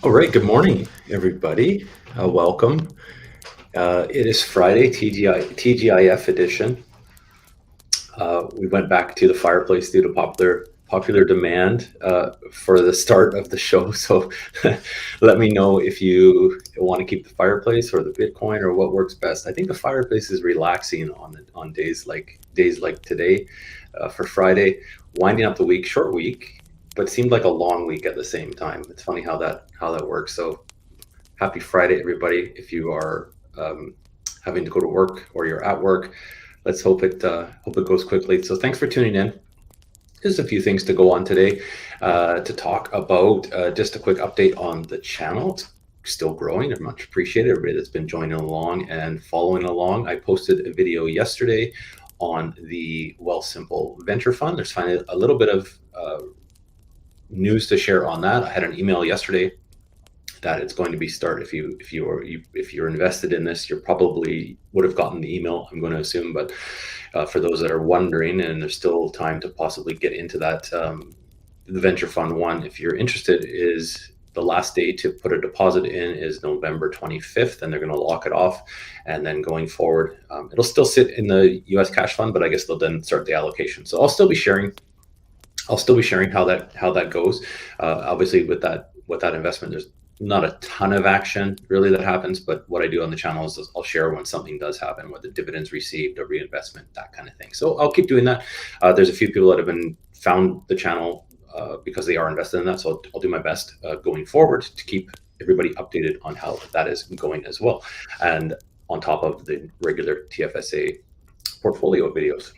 All right, good morning, everybody. Welcome. It is Friday, TGIF edition. We went back to the Fireplace due to popular demand for the start of the show. So let me know if you want to keep the Fireplace or the Bitcoin or what works best. I think the Fireplace is relaxing on days like today for Friday, winding up the week, short week, but seemed like a long week at the same time. It's funny how that works. So happy Friday, everybody. If you are having to go to work or you're at work, let's hope it goes quickly. So thanks for tuning in. There's a few things to go on today to talk about. Just a quick update on the channel. It's still growing. I much appreciate it. Everybody that's been joining along and following along. I posted a video yesterday on the Wealthsimple venture fund. There's finally a little bit of news to share on that. I had an email yesterday that it's going to be start. If you're invested in this, you probably would have gotten the email, I'm going to assume. But for those that are wondering, and there's still time to possibly get into that, the venture fund one, if you're interested, is the last day to put a deposit in is November 25th, and they're going to lock it off. And then going forward, it'll still sit in the US cash fund, but I guess they'll then start the allocation. So I'll still be sharing how that goes. Obviously, with that investment, there's not a ton of action really that happens, but what I do on the channel is I'll share when something does happen, whether dividends received or reinvestment, that kind of thing. So I'll keep doing that. There's a few people that have found the channel because they are invested in that. So I'll do my best going forward to keep everybody updated on how that is going as well. And on top of the regular TFSA portfolio videos.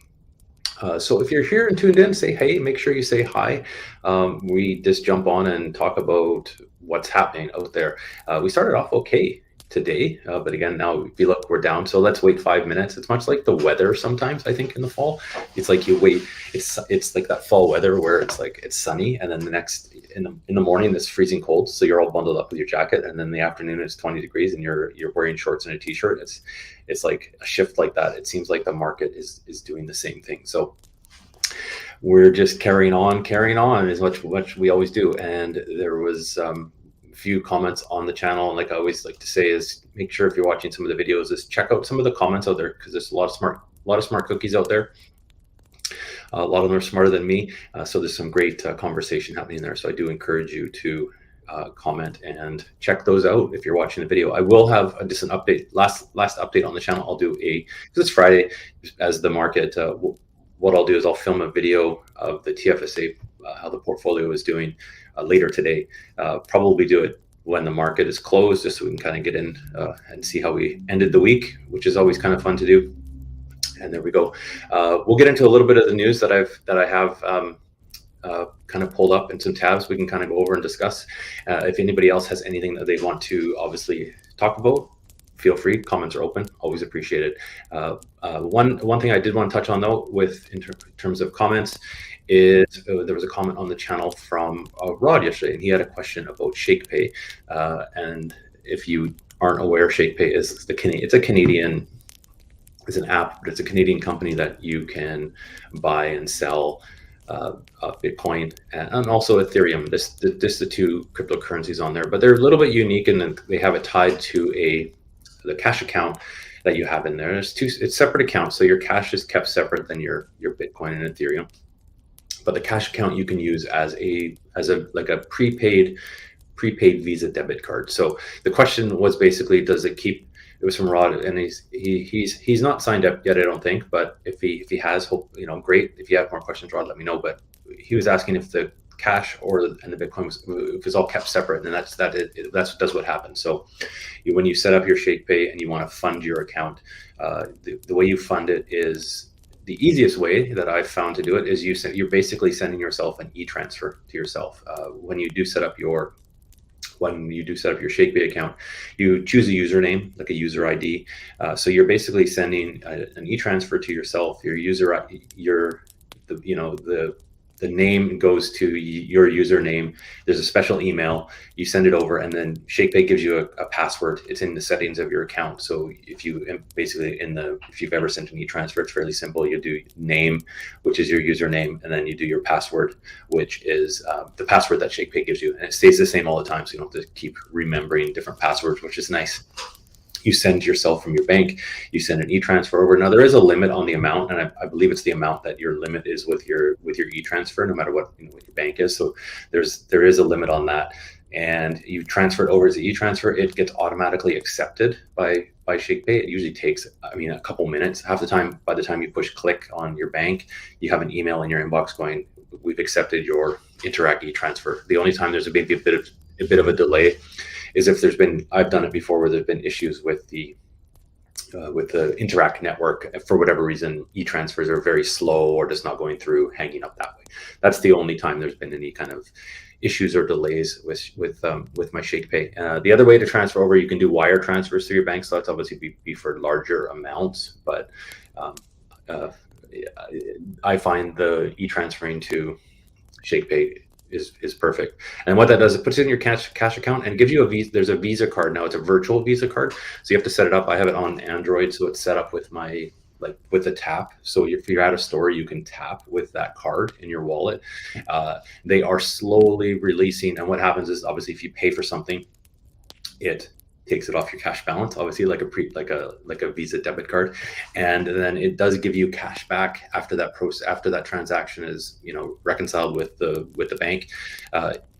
So if you're here and tuned in, say hey, make sure you say hi. We just jump on and talk about what's happening out there. We started off okay today, but again, now if you look, we're down. So let's wait 5 minutes. It's much like the weather sometimes, I think, in the fall. It's like you wait, it's like that fall weather where it's like it's sunny, and then the next in the morning it's freezing cold, so you're all bundled up with your jacket, and then in the afternoon it's 20 degrees and you're wearing shorts and a t-shirt. It's like a shift like that. It seems like the market is doing the same thing. So we're just carrying on as much we always do. And there was a few comments on the channel, and like I always like to say is make sure if you're watching some of the videos is check out some of the comments out there, because there's a lot of smart cookies out there. A lot of them are smarter than me, so there's some great conversation happening there. So I do encourage you to comment and check those out if you're watching the video. I will have just an update, last update on the channel. I'll do because it's Friday, as the market. What I'll do is I'll film a video of the TFSA, how the portfolio is doing later today. Probably do it when the market is closed, just so we can kind of get in and see how we ended the week, which is always kind of fun to do. And there we go. We'll get into a little bit of the news that I have kind of pulled up in some tabs we can kind of go over and discuss. If anybody else has anything that they want to obviously talk about, feel free. Comments are open. Always appreciated. One thing I did want to touch on though, in terms of comments, is there was a comment on the channel from Rod yesterday, and he had a question about Shakepay. And if you aren't aware, Shakepay is it's an app, but it's a Canadian company that you can buy and sell Bitcoin and also Ethereum. This the two cryptocurrencies on there, but they're a little bit unique in that they have it tied to the cash account that you have in there. It's separate accounts, so your cash is kept separate than your Bitcoin and Ethereum. But the cash account you can use as a prepaid Visa debit card. So the question was basically, does it keep? It was from Rod, and he's not signed up yet, I don't think. But if he has, hope great. If you have more questions, Rod, let me know. But he was asking if the cash and the Bitcoin was all kept separate, and that's what happens. So when you set up your Shakepay and you want to fund your account, the way you fund it is the easiest way that I've found to do it is you're basically sending yourself an e-transfer to yourself. When you do set up your Shakepay account, you choose a username, like a user ID. So you're basically sending an e-transfer to yourself, your user, the the name goes to your username. There's a special email. You send it over, and then Shakepay gives you a password. It's in the settings of your account. So if you basically if you've ever sent an e-transfer, it's fairly simple. You do name, which is your username, and then you do your password, which is the password that Shakepay gives you, and it stays the same all the time. So you don't have to keep remembering different passwords, which is nice. You send yourself from your bank, you send an e-transfer over. Now there is a limit on the amount, and I believe it's the amount that your limit is with your e-transfer, no matter what what your bank is. So there is a limit on that, and you transfer it over as an e-transfer. It gets automatically accepted by Shakepay. It usually takes, a couple minutes. Half the time, by the time you push click on your bank, you have an email in your inbox going, "We've accepted your Interact e-transfer." The only time there's maybe a bit of a delay is if I've done it before where there's been issues with the Interact network. For whatever reason, e-transfers are very slow or just not going through, hanging up that way. That's the only time there's been any kind of issues or delays with my Shakepay. The other way to transfer over, you can do wire transfers through your bank. So that's obviously be for larger amounts, but I find the e-transferring to Shakepay is perfect. And what that does, it puts it in your cash account and gives you a Visa. There's a Visa card now. It's a virtual Visa card, so you have to set it up. I have it on Android, so it's set up with with the tap. So if you're at a store, you can tap with that card in your wallet. They are slowly releasing, and what happens is, obviously, if you pay for something, it takes it off your cash balance, obviously, like a Visa debit card, and then it does give you cash back after that transaction is reconciled with the bank.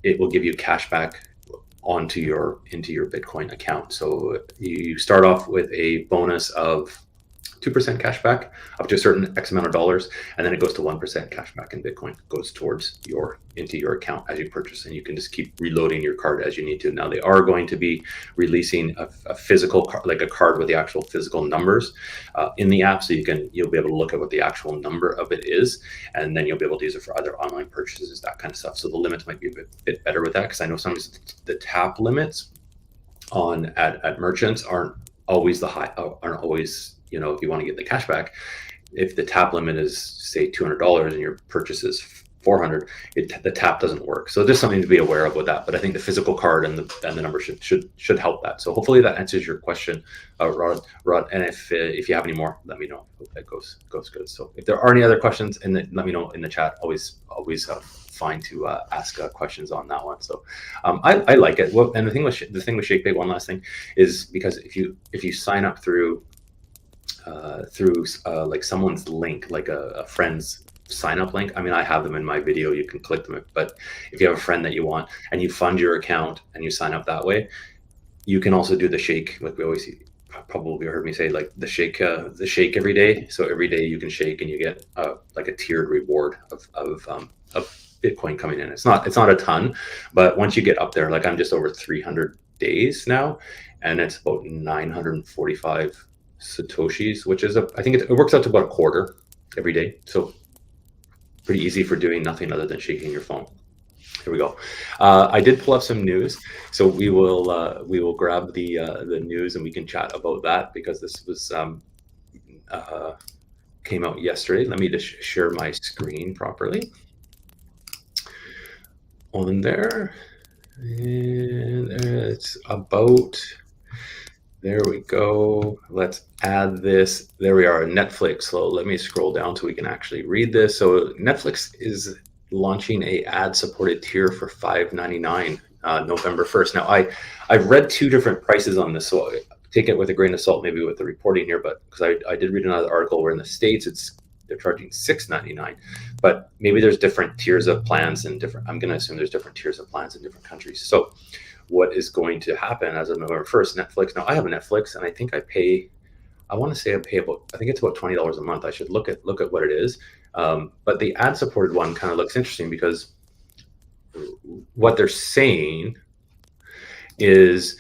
It will give you cash back into your Bitcoin account. So you start off with a bonus of 2% cash back up to a certain X amount of dollars, and then it goes to 1% cash back in Bitcoin, goes towards into your account as you purchase, and you can just keep reloading your card as you need to. Now they are going to be releasing a physical card, like a card with the actual physical numbers in the app, so you'll be able to look at what the actual number of it is, and then you'll be able to use it for other online purchases, that kind of stuff. So the limits might be a bit better with that, because I know sometimes the tap limits at merchants aren't always if you want to get the cash back, if the tap limit is say $200 and your purchase is $400, the tap doesn't work. So there's something to be aware of with that. But I think the physical card and the number should help that. So hopefully that answers your question, Rod. And if you have any more, let me know. Hope that goes good. So if there are any other questions, let me know in the chat. Always fine to ask questions on that one. So I like it. Well, and the thing with Shakepay, one last thing, is because if you sign up through like someone's link, like a friend's sign up link. I have them in my video, you can click them, but if you have a friend that you want and you fund your account and you sign up that way, you can also do the shake, like we always probably heard me say, like the shake every day. So every day you can shake and you get like a tiered reward of Bitcoin coming in. It's not a ton, but once you get up there, like I'm just over 300 days now, and it's about 945 Satoshis, which is I think it works out to about a quarter every day. So pretty easy for doing nothing other than shaking your phone. Here we go. I did pull up some news, so we will grab the news and we can chat about that, because this was came out yesterday. Let me just share my screen properly on there, and it's about. There we go. Let's add this. There we are, Netflix. So let me scroll down so we can actually read this. So Netflix is launching a ad-supported tier for $5.99 November 1st. Now I've read two different prices on this, so take it with a grain of salt, maybe with the reporting here, but because I did read another article where in the States they're charging $6.99, but maybe there's different tiers of plans and I'm going to assume there's different tiers of plans in different countries. So what is going to happen as of November 1st, Netflix. Now I have a Netflix, and I think I pay about, I think it's about $20 a month. I should look at what it is. But the ad supported one kind of looks interesting, because what they're saying is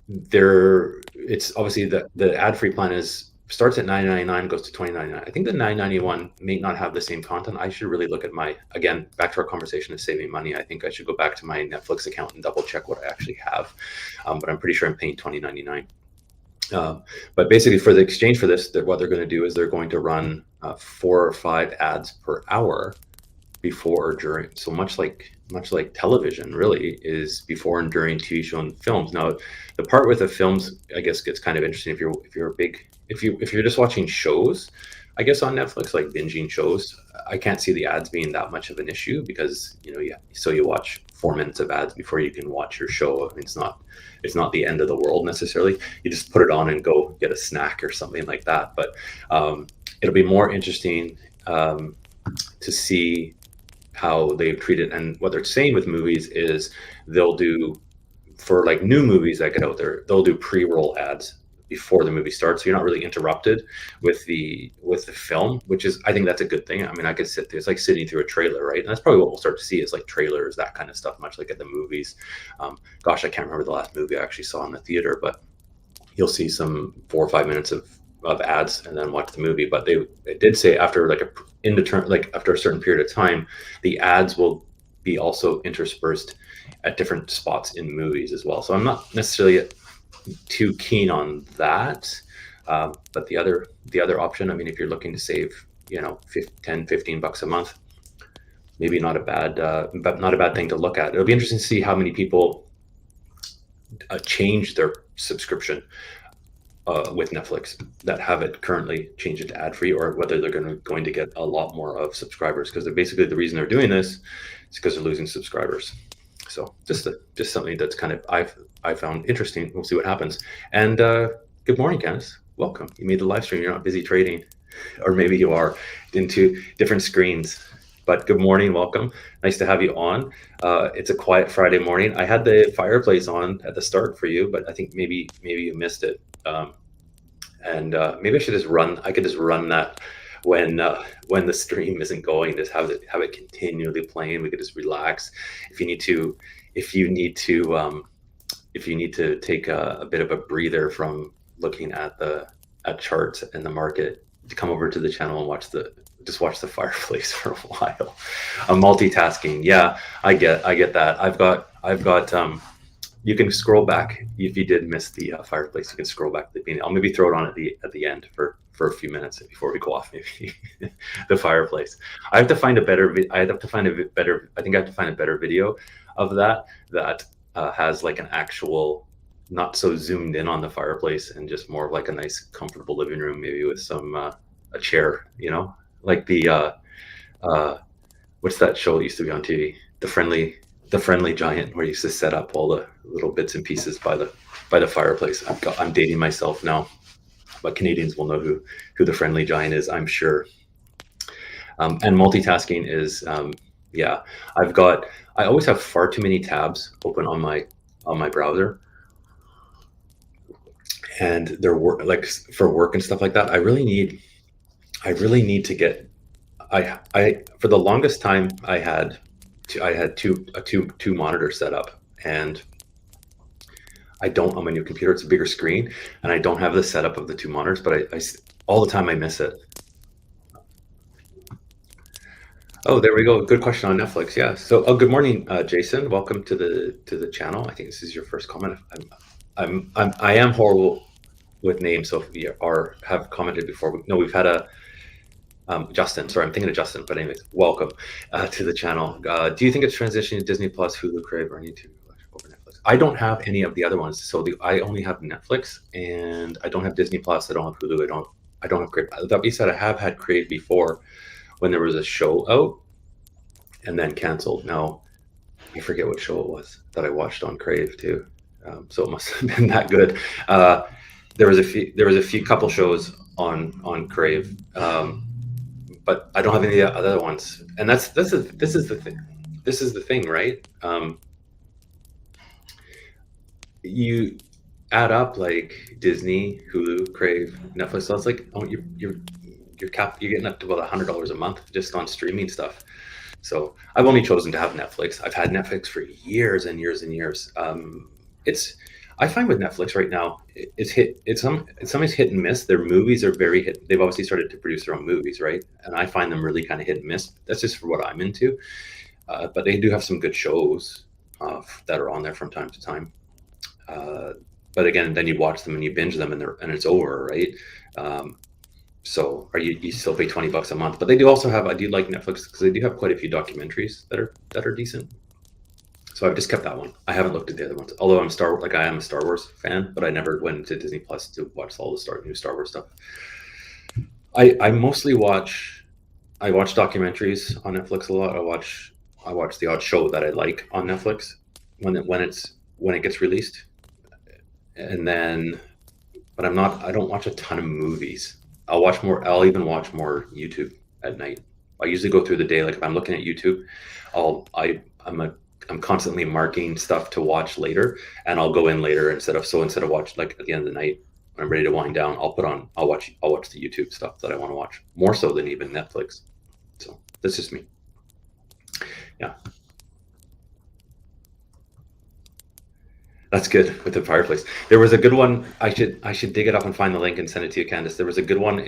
it's obviously the ad free plan starts at $9.99, goes to $20.99. I think the $9.91 may not have the same content. I should really look at again, back to our conversation of saving money. I think I should go back to my Netflix account and double check what I actually have. But I'm pretty sure I'm paying $20.99. But basically, for the exchange for this, what they're going to do is they're going to run 4 or 5 ads per hour before or during. So much like television really is before and during TV show and films. Now, the part with the films, I guess, gets kind of interesting if you're just watching shows, I guess, on Netflix, like binging shows. I can't see the ads being that much of an issue because you watch 4 minutes of ads before you can watch your show. I mean, it's not the end of the world necessarily. You just put it on and go get a snack or something like that. But it'll be more interesting to see how they've treated, and what they're saying with movies is they'll do, for like new movies that get out there, they'll do pre-roll ads before the movie starts, so you're not really interrupted with the film, which is, I think that's a good thing. I mean, I could sit there, it's like sitting through a trailer, right? And that's probably what we'll start to see, is like trailers, that kind of stuff, much like at the movies. Gosh, I can't remember the last movie I actually saw in the theater, but you'll see some 4 or 5 minutes of ads and then watch the movie. But they did say after after a certain period of time, the ads will be also interspersed at different spots in movies as well. So I'm not necessarily too keen on that. But the other option, I mean, if you're looking to save, $10-15 a month, maybe not a bad thing to look at. It'll be interesting to see how many people change their subscription with Netflix that have it currently change it to ad-free, or whether they're going to get a lot more of subscribers, because basically the reason they're doing this is because they're losing subscribers. So just something that's kind of I found interesting. We'll see what happens. And good morning, Candice. Welcome. You made the live stream. You're not busy trading, or maybe you are, into different screens. But good morning, welcome. Nice to have you on. It's a quiet Friday morning. I had the Fireplace on at the start for you, but I think maybe you missed it. Maybe I should just run that when the stream isn't going. Just have it continually playing. We could just relax. If you need to take a bit of a breather from looking at charts and the market, to come over to the channel and watch the Fireplace for a while. Multitasking, yeah, I get that. I've got you can scroll back if you did miss the Fireplace. You can scroll back to the beginning. I'll maybe throw it on at the end for a few minutes before we go off. Maybe the Fireplace. I have to find a better video of that has like an actual, not so zoomed in on the Fireplace, and just more of like a nice comfortable living room, maybe with some a chair, like the what's that show that used to be on TV, the friendly giant, where you used to set up all the little bits and pieces by the Fireplace. I'm dating myself now, but Canadians will know who the friendly giant is, I'm sure. And multitasking is I always have far too many tabs open on my browser, and they're like for work and stuff like that. I really need to get, I for the longest time I had two monitors set up, and I don't, on my new computer, it's a bigger screen, and I don't have the setup of the two monitors, but I all the time I miss it. Oh, there we go. Good question on Netflix. Yeah. So, good morning, Jason. Welcome to the channel. I think this is your first comment. I am horrible with names, so if you have commented before, no, we've had a Justin. Sorry, I'm thinking of Justin. But anyways, welcome to the channel. Do you think it's transitioning to Disney Plus, Hulu, Crave, or any two over Netflix? I don't have any of the other ones. So I only have Netflix, and I don't have Disney Plus. I don't have Hulu. I don't have Crave. That being said, I have had Crave before, when there was a show out and then canceled. Now, I forget what show it was that I watched on Crave too. So it must have been that good. There was a few couple shows on Crave, but I don't have any other ones. And this is the thing. This is the thing, right? You add up like Disney, Hulu, Crave, Netflix. So it's like, oh, you're getting up to about $100 a month just on streaming stuff. So I've only chosen to have Netflix. I've had Netflix for years and years and years. I find with Netflix right now, it's sometimes hit and miss. Their movies are very hit. They've obviously started to produce their own movies, right? And I find them really kind of hit and miss. That's just for what I'm into. But they do have some good shows that are on there from time to time. But again, then you watch them and you binge them, and it's over, right? So you still pay $20 a month, but they do also have, I do like Netflix because they do have quite a few documentaries that are decent. So I've just kept that one. I haven't looked at the other ones, although I am a Star Wars fan, but I never went to Disney Plus to watch all the new Star Wars stuff. I mostly watch documentaries on Netflix a lot. I watch the odd show that I like on Netflix when it gets released, and then, but I don't watch a ton of movies. I'll even watch more YouTube at night. I usually go through the day, like if I'm looking at YouTube, I'm constantly marking stuff to watch later, and I'll go in later instead of watch like at the end of the night when I'm ready to wind down. I'll watch the YouTube stuff that I want to watch more so than even Netflix. So that's just me. Yeah. That's good with the Fireplace. There was a good one. I should dig it up and find the link and send it to you, Candace. There was a good one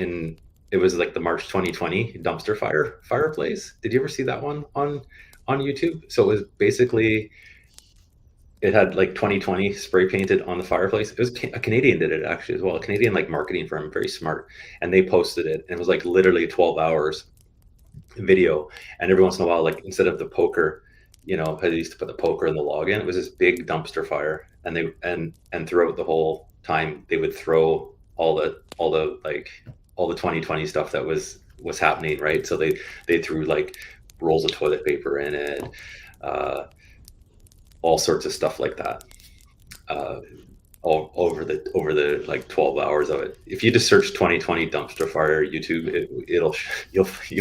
it was like the March 2020 dumpster Fireplace. Did you ever see that one on YouTube? So it was basically, it had like 2020 spray painted on the fireplace. It was a Canadian did it actually as well. A Canadian like marketing firm, very smart, and they posted it. And it was like literally 12 hours video. And every once in a while, like instead of the poker, I used to put the poker in the login. It was this big dumpster fire, and throughout the whole time they would throw all the 2020 stuff that was happening, right? So they threw like rolls of toilet paper in it, all sorts of stuff like that, all over the like 12 hours of it. If you just search 2020 dumpster fire YouTube, you'll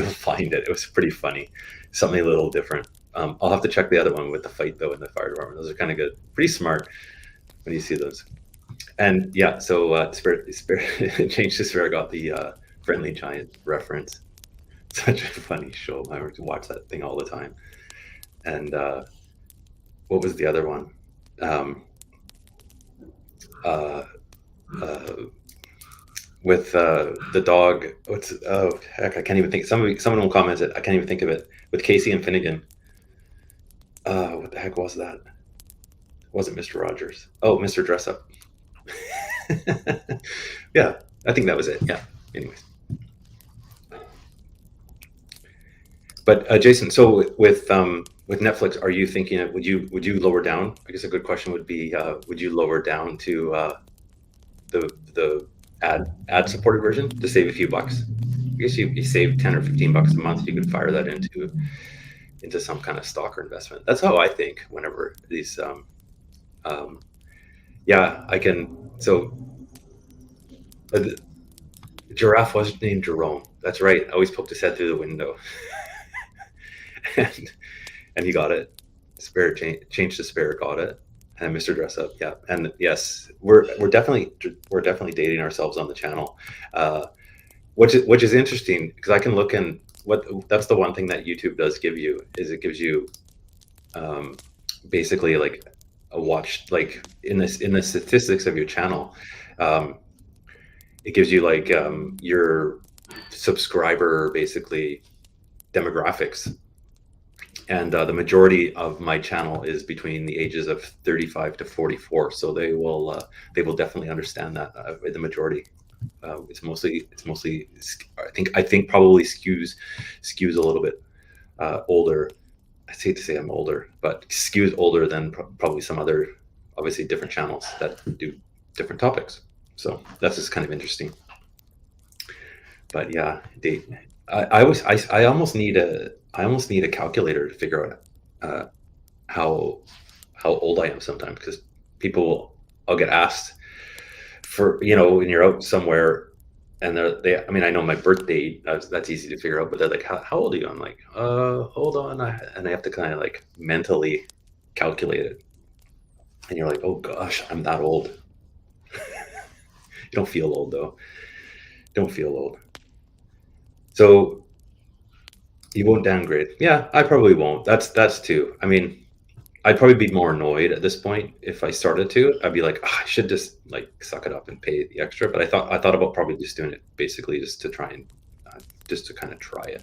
find it. It was pretty funny, something a little different. I'll have to check the other one with the fight though in the fire department. Those are kind of good, pretty smart when you see those. And yeah, so Spirit Change to Spirit got the Friendly Giant reference. Such a funny show. I would watch that thing all the time. And what was the other one? With the dog. Heck, I can't even think. Someone will comment it. I can't even think of it. With Casey and Finnegan. What the heck was that? It wasn't Mr. Rogers. Oh, Mr. Dress Up. Yeah, I think that was it. Yeah. Anyways. But Jason, so with Netflix, are you thinking of would you lower down? I guess a good question would be, would you lower down to the ad supported version to save a few bucks? I guess you save 10 or 15 bucks a month. You could fire that into some kind of stock or investment. That's how I think whenever these yeah, I can. So the giraffe was named Jerome. That's right. I always poked his head through the window. and he got it. Spirit Change to Spirit got it. And Mr. Dress Up, yeah. And yes, we're definitely dating ourselves on the channel, which is interesting because I can look in that's the one thing that YouTube does give you, is it gives you basically like a watch, like in the statistics of your channel, it gives you like your subscriber basically demographics. And the majority of my channel is between the ages of 35 to 44, so they will definitely understand that. The majority, it's mostly I think probably skews a little bit older. I hate to say I'm older, but skews older than probably some other, obviously different channels that do different topics. So that's just kind of interesting. But yeah, I almost need a calculator to figure out how old I am sometimes, because I'll get asked for, when you're out somewhere and I mean, I know my birth date, that's easy to figure out, but they're like, how old are you? I'm like, hold on. And I have to kind of like mentally calculate it. And you're like, oh gosh, I'm that old. You don't feel old though. Don't feel old. So you won't downgrade. Yeah, I probably won't. That's too. I mean, I'd probably be more annoyed at this point if I started to. I'd be like, I should just like suck it up and pay the extra. But I thought about probably just doing it basically just to try and just to kind of try it.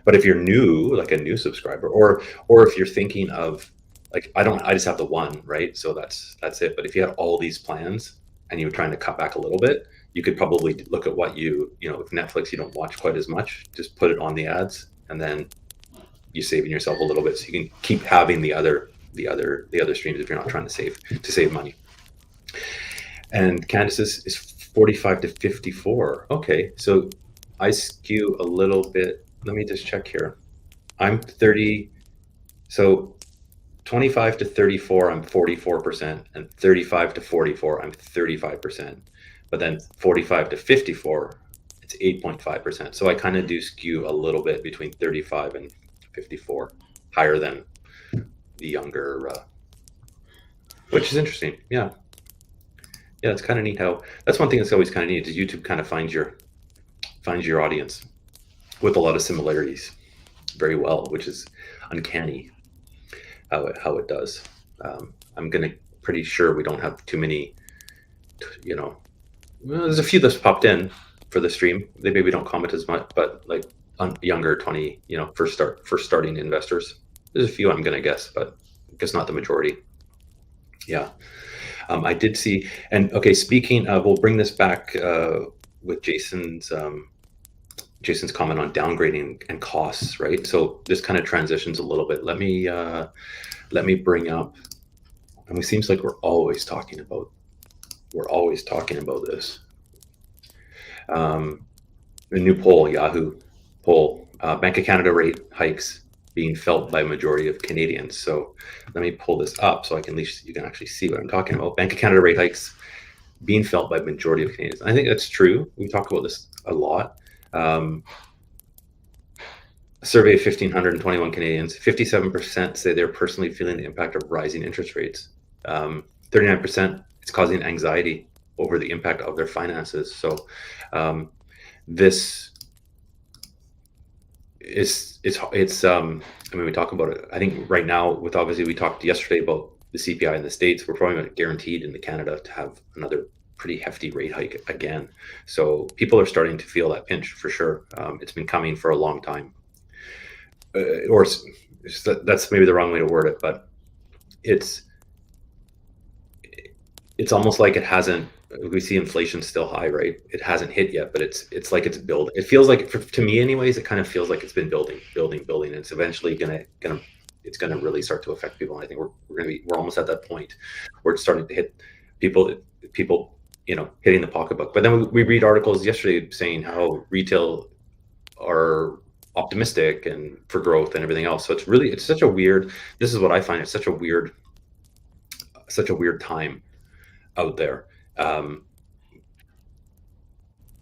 But if you're new, like a new subscriber, or if you're thinking of like, I just have the one, right? So that's it. But if you had all these plans and you were trying to cut back a little bit, you could probably look at what if Netflix you don't watch quite as much, just put it on the ads, and then you're saving yourself a little bit, so you can keep having the other streams if you're not trying to save money. And Candace's is 45 to 54. Okay, so I skew a little bit. Let me just check here. I'm 30, so 25 to 34, I'm 44%, and 35 to 44, I'm 35%. But then 45 to 54, it's 8.5%. So I kind of do skew a little bit between 35 and 54, higher than the younger, which is interesting. Yeah, it's kind of neat how that's one thing that's always kind of neat is YouTube kind of finds your audience with a lot of similarities very well, which is uncanny how it does. I'm pretty sure we don't have too many, well, there's a few that's popped in for the stream. They maybe don't comment as much, but like younger 20, first starting investors. There's a few, I'm gonna guess, but I guess not the majority. Yeah. I did see, and okay, speaking of, we'll bring this back with Jason's comment on downgrading and costs, right? So this kind of transitions a little bit. Let me bring up, and it seems like we're always talking about this. The new poll, Yahoo poll, Bank of Canada rate hikes being felt by a majority of Canadians. So let me pull this up so at least you can actually see what I'm talking about. Bank of Canada rate hikes being felt by a majority of Canadians. I think that's true. We talk about this a lot. A survey of 1,521 Canadians, 57% say they're personally feeling the impact of rising interest rates. 39% it's causing anxiety over the impact of their finances. So this it's I mean, we talk about it. I think right now, with obviously we talked yesterday about the CPI in the States, we're probably guaranteed in Canada to have another pretty hefty rate hike again. So people are starting to feel that pinch for sure. It's been coming for a long time, or that's maybe the wrong way to word it, but it's almost like it hasn't. We see inflation still high, right? It hasn't hit yet, but it's like it's building. It feels like, to me anyways, it kind of feels like it's been building. And it's eventually gonna really start to affect people. And I think we're almost at that point where it's starting to hit people, hitting the pocketbook. But then we read articles yesterday saying how retail are optimistic and for growth and everything else. So it's such a weird. This is what I find. It's such a weird time out there.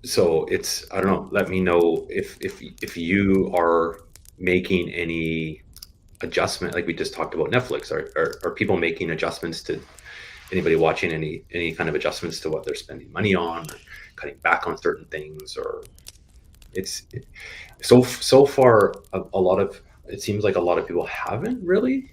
So I don't know, let me know if you are making any adjustment, like we just talked about Netflix. Are people making adjustments to, anybody watching any kind of adjustments to what they're spending money on, or cutting back on certain things? Or it's so far a lot of, it seems like a lot of people haven't really,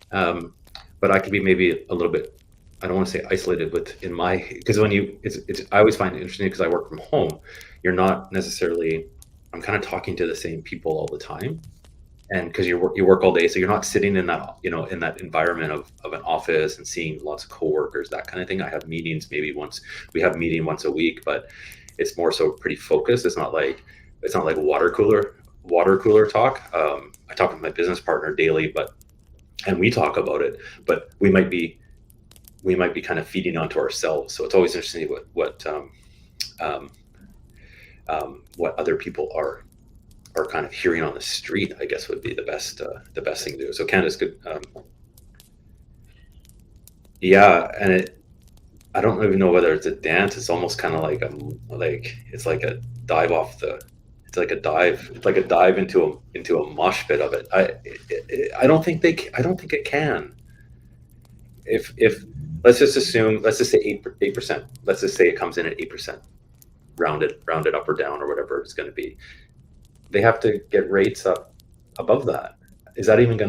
but I could be maybe a little bit, I don't want to say isolated because I always find it interesting because I work from home. You're not necessarily, I'm kind of talking to the same people all the time, and because you work all day, so you're not sitting in that, in that environment of an office and seeing lots of coworkers, that kind of thing. I have meetings we have meeting once a week, but it's more so pretty focused. It's not like water cooler talk. I talk with my business partner daily, and we talk about it, but we might be kind of feeding onto ourselves. So it's always interesting what other people are kind of hearing on the street, I guess, would be the best thing to do. So Canada's good. Yeah, and I don't even know whether it's a dance. It's almost kind of it's like a dive it's like a dive into a mosh pit of it. I don't think it can. If let's just say 8%. Let's just say it comes in at 8%, rounded up or down or whatever it's going to be. They have to get rates up above that. Is that even,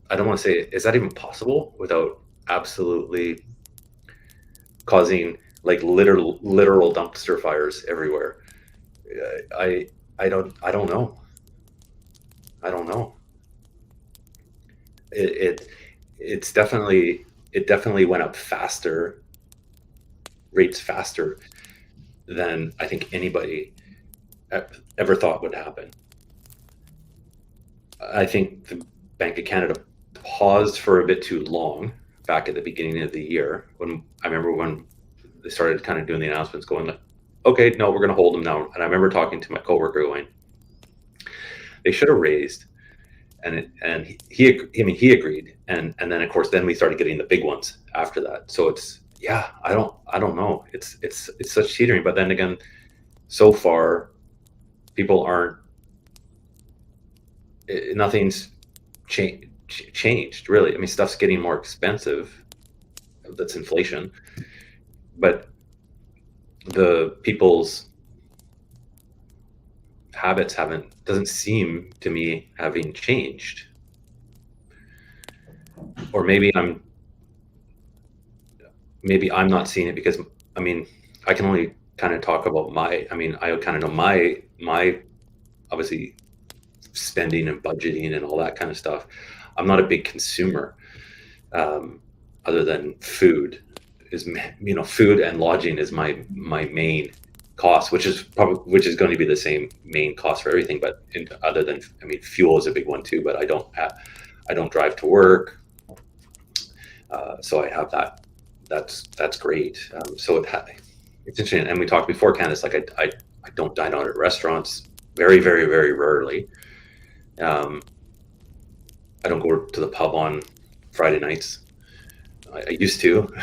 I don't want to say, is that even possible without absolutely causing like literal dumpster fires everywhere? I don't know. It definitely went up faster, rates faster. than I think anybody ever thought would happen. I think the Bank of Canada paused for a bit too long back at the beginning of the year, when I remember when they started kind of doing the announcements, going like, okay, no, we're going to hold them now. And I remember talking to my coworker going, they should have raised. And he agreed. And then of course, then we started getting the big ones after that. So it's, yeah, I don't know. It's such teetering. But then again, so far, people aren't, nothing's changed really. I mean, stuff's getting more expensive. That's inflation. But the people's habits doesn't seem to me having changed. Or maybe I'm not seeing it, because I mean, I can only kind of talk about I kind of know my obviously spending and budgeting and all that kind of stuff. I'm not a big consumer, other than food. Food and lodging is my main cost, which is going to be the same main cost for everything. But other than, I mean, fuel is a big one too. But I don't drive to work, so I have that. That's great. So it's interesting. And we talked before, Candace, like I don't dine out at restaurants, very, very, very rarely. I don't go to the pub on Friday nights. I used to.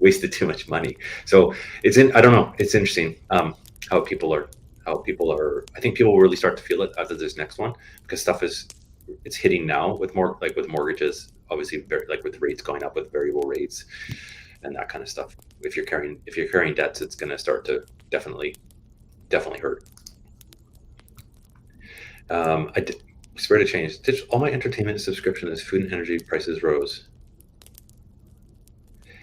Wasted too much money. So I don't know. It's interesting how people are. I think people will really start to feel it after this next one, because it's hitting now with with mortgages, obviously, like with rates going up, with variable rates and that kind of stuff. If you're carrying debts, it's going to start to definitely hurt. Spirit of change. All my entertainment subscription as food and energy prices rose.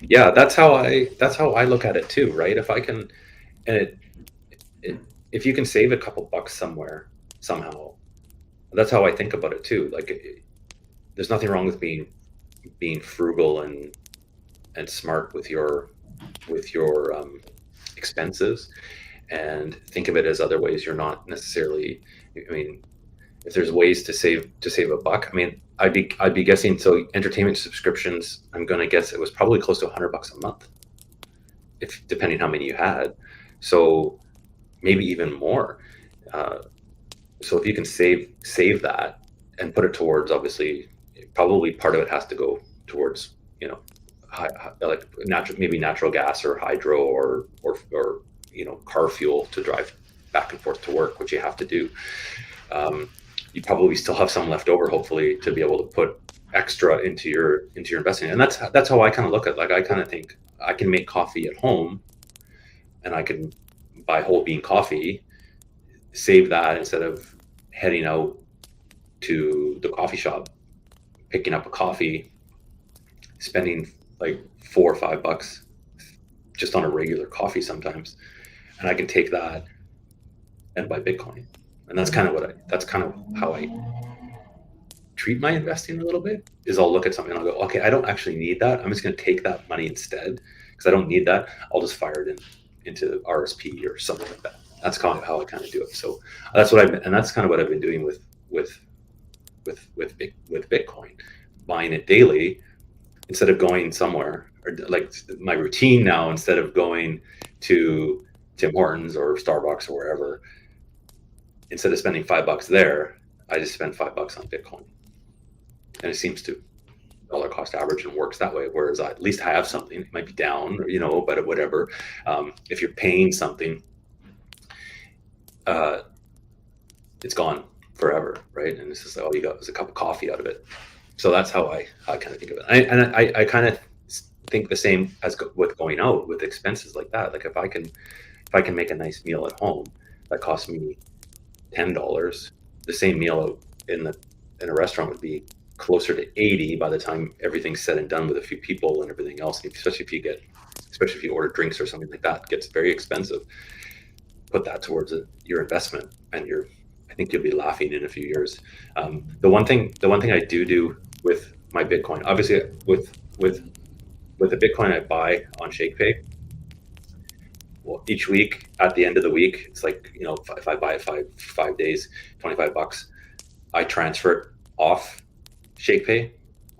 Yeah, that's how I look at it too, right? If I can, and if you can save a couple bucks somewhere somehow, that's how I think about it too. Like, there's nothing wrong with being frugal and smart with your expenses, and think of it as other ways. You're not necessarily, I mean, if there's ways to save a buck, I mean, I'd be guessing. So entertainment subscriptions, I'm going to guess it was probably close to $100 a month, if depending how many you had. So maybe even more. So if you can save that and put it towards, obviously, probably part of it has to go towards, like natural gas or hydro or car fuel to drive back and forth to work, which you have to do. You probably still have some left over, hopefully, to be able to put extra into your investing. And that's how I kind of look at it. Like, I kind of think I can make coffee at home, and I can buy whole bean coffee, save that instead of heading out to the coffee shop, picking up a coffee, spending like $4 or $5 just on a regular coffee sometimes. And I can take that and buy Bitcoin. And that's kind of how I treat my investing a little bit. Is I'll look at something and I'll go, okay, I don't actually need that. I'm just going to take that money instead, because I don't need that. I'll just fire it into RSP or something like that. That's kind of how I kind of do it. So that's kind of what I've been doing with Bitcoin, buying it daily instead of going somewhere, or like my routine now, instead of going to Tim Hortons or Starbucks or wherever. Instead of spending $5 there, I just spend $5 on Bitcoin, and it seems to dollar cost average and works that way. Whereas at least I have something. It might be down, but whatever. If you're paying something, it's gone forever, right? And it's just like, all you got is a cup of coffee out of it. So that's how I kind of think of it. I kind of think the same as with going out with expenses like that. Like, if I can make a nice meal at home that costs me $10, the same meal in a restaurant would be closer to $80 by the time everything's said and done, with a few people and everything else. And especially if you order drinks or something like that, it gets very expensive. Put that towards your investment, and I think you'll be laughing in a few years. The one thing I do with my Bitcoin, obviously with the Bitcoin I buy on Shakepay, well, each week at the end of the week, it's like, if I buy it 5 days, $25, I transfer it off Shakepay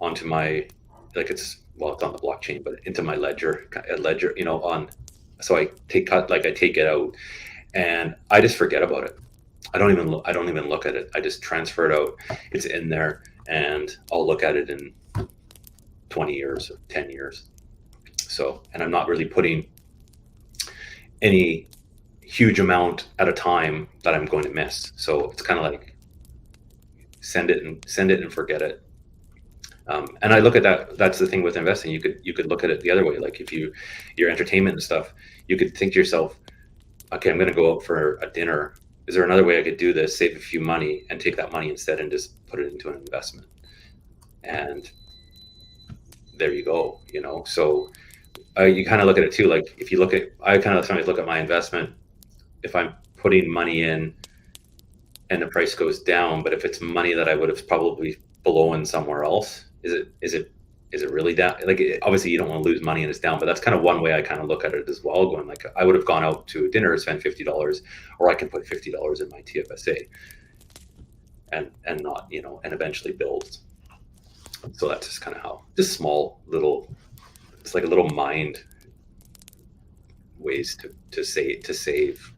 onto my, like it's on the blockchain, but into my ledger, so I take it out, and I just forget about it. I don't even look at it. I just transfer it out. It's in there, and I'll look at it in 20 years or 10 years. So, and I'm not really putting any huge amount at a time that I'm going to miss. So it's kind of like send it and forget it. And I look at that. That's the thing with investing. You could look at it the other way. Like if your entertainment and stuff, you could think to yourself, okay, I'm going to go out for a dinner. Is there another way I could do this, save a few money, and take that money instead and just put it into an investment? And there you go. So you kind of look at it too. Like if you look at, I kind of sometimes look at my investment. If I'm putting money in and the price goes down, but if it's money that I would have probably blown somewhere else, is it really down? Like obviously you don't want to lose money and it's down, but that's kind of one way I kind of look at it as well. Going like I would have gone out to a dinner, spend $50, or I can put $50 in my TFSA, and not and eventually build. So that's just kind of how, just small little, it's like a little mind ways to save.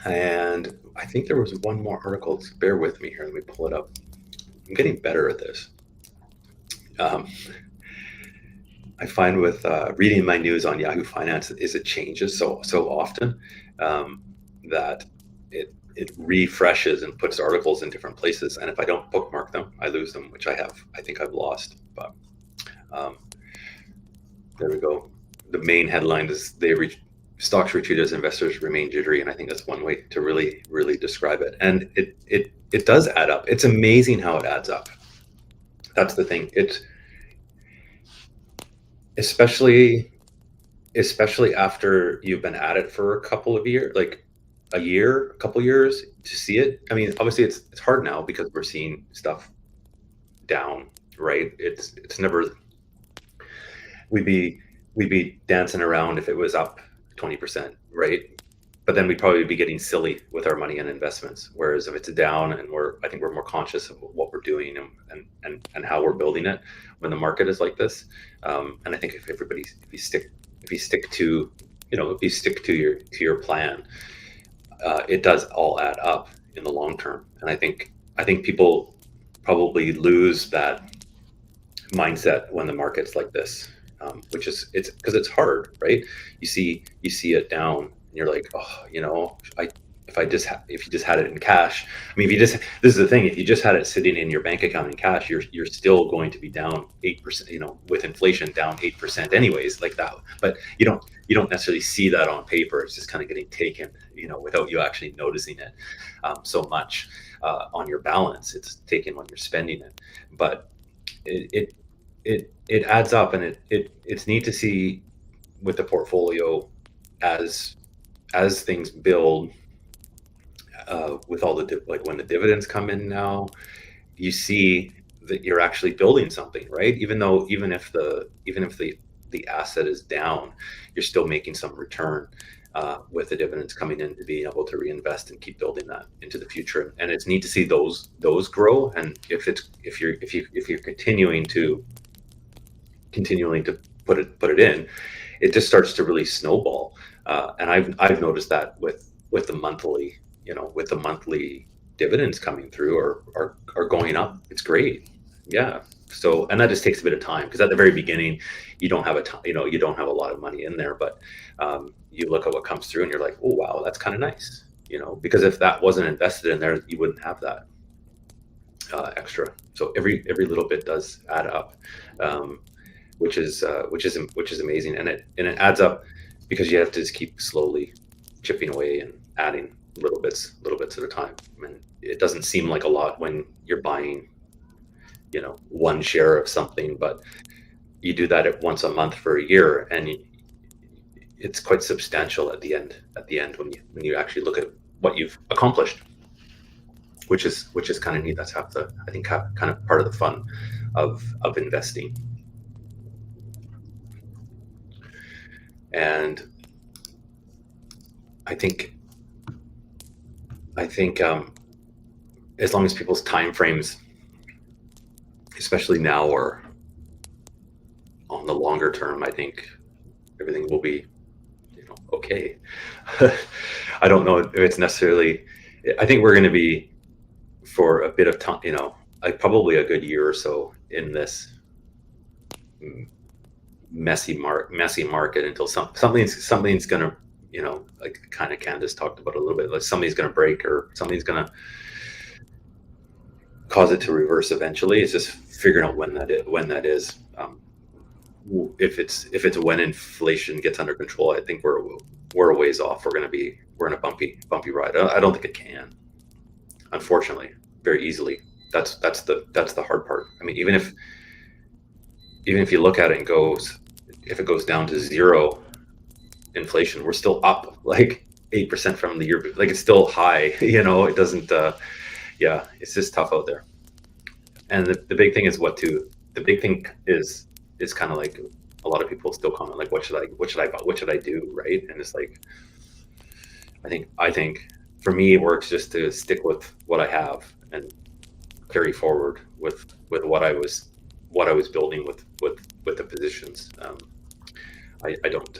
And I think there was one more article. Bear with me here. Let me pull it up. I'm getting better at this. I find with reading my news on Yahoo Finance is it changes so often that it refreshes and puts articles in different places. And if I don't bookmark them, I lose them, which I think I've lost. But there we go. The main headline is stocks retreat as investors remain jittery, and I think that's one way to really, really describe it. And it does add up. It's amazing how it adds up. That's the thing. It's especially after you've been at it for a couple of years, like a couple years, to see it. I mean, obviously it's hard now because we're seeing stuff down, right? It's never, we'd be dancing around if it was up 20%, right? But then we'd probably be getting silly with our money and investments. Whereas if it's down, and I think we're more conscious of what we're doing and how we're building it when the market is like this. And I think if you stick to your plan, it does all add up in the long term. And I think people probably lose that mindset when the market's like this. Which is, it's because it's hard, right? You see it down, and you're like, oh, if you just had it in cash. I mean, this is the thing. If you just had it sitting in your bank account in cash, you're still going to be down 8%. With inflation, down 8% anyways, like that. But you don't necessarily see that on paper. It's just kind of getting taken, without you actually noticing it so much on your balance. It's taken when you're spending it, but it adds up, and it's neat to see with the portfolio as things build, with all like when the dividends come in now, you see that you're actually building something, right? Even if the asset is down, you're still making some return with the dividends coming in, to be able to reinvest and keep building that into the future. And it's neat to see those grow. And if you're continuing to put it in, it just starts to really snowball. And I've noticed that with the monthly, with the monthly dividends coming through are going up. It's great. Yeah. So, and that just takes a bit of time, because at the very beginning, you don't have a lot of money in there, but you look at what comes through and you're like, oh, wow, that's kind of nice, because if that wasn't invested in there, you wouldn't have that extra. So every little bit does add up. Which is amazing, and it adds up because you have to just keep slowly chipping away and adding little bits at a time. I mean, it doesn't seem like a lot when you're buying, one share of something, but you do that once a month for a year, and it's quite substantial at the end when you actually look at what you've accomplished, which is kind of neat. That's kind of part of the fun of investing. And I think as long as people's time frames, especially now or on the longer term, I think everything will be, okay. I don't know if it's necessarily. I think we're going to be for a bit of time, probably a good year or so in this messy market until something's going to, like kind of Candace talked about a little bit, like something's going to break or something's going to cause it to reverse eventually. It's just figuring out when that is. If it's when inflation gets under control, I think we're a ways off. We're in a bumpy ride. I don't think it can, unfortunately, very easily. That's the hard part. I mean, even if you look at it and if it goes down to zero inflation, we're still up like 8% from the year. Like, it's still high. It doesn't. It's just tough out there. And the big thing is the big thing is kind of like a lot of people still comment like, what should I do, right? And it's like, I think for me it works just to stick with what I have and carry forward with what I was building with the positions. I don't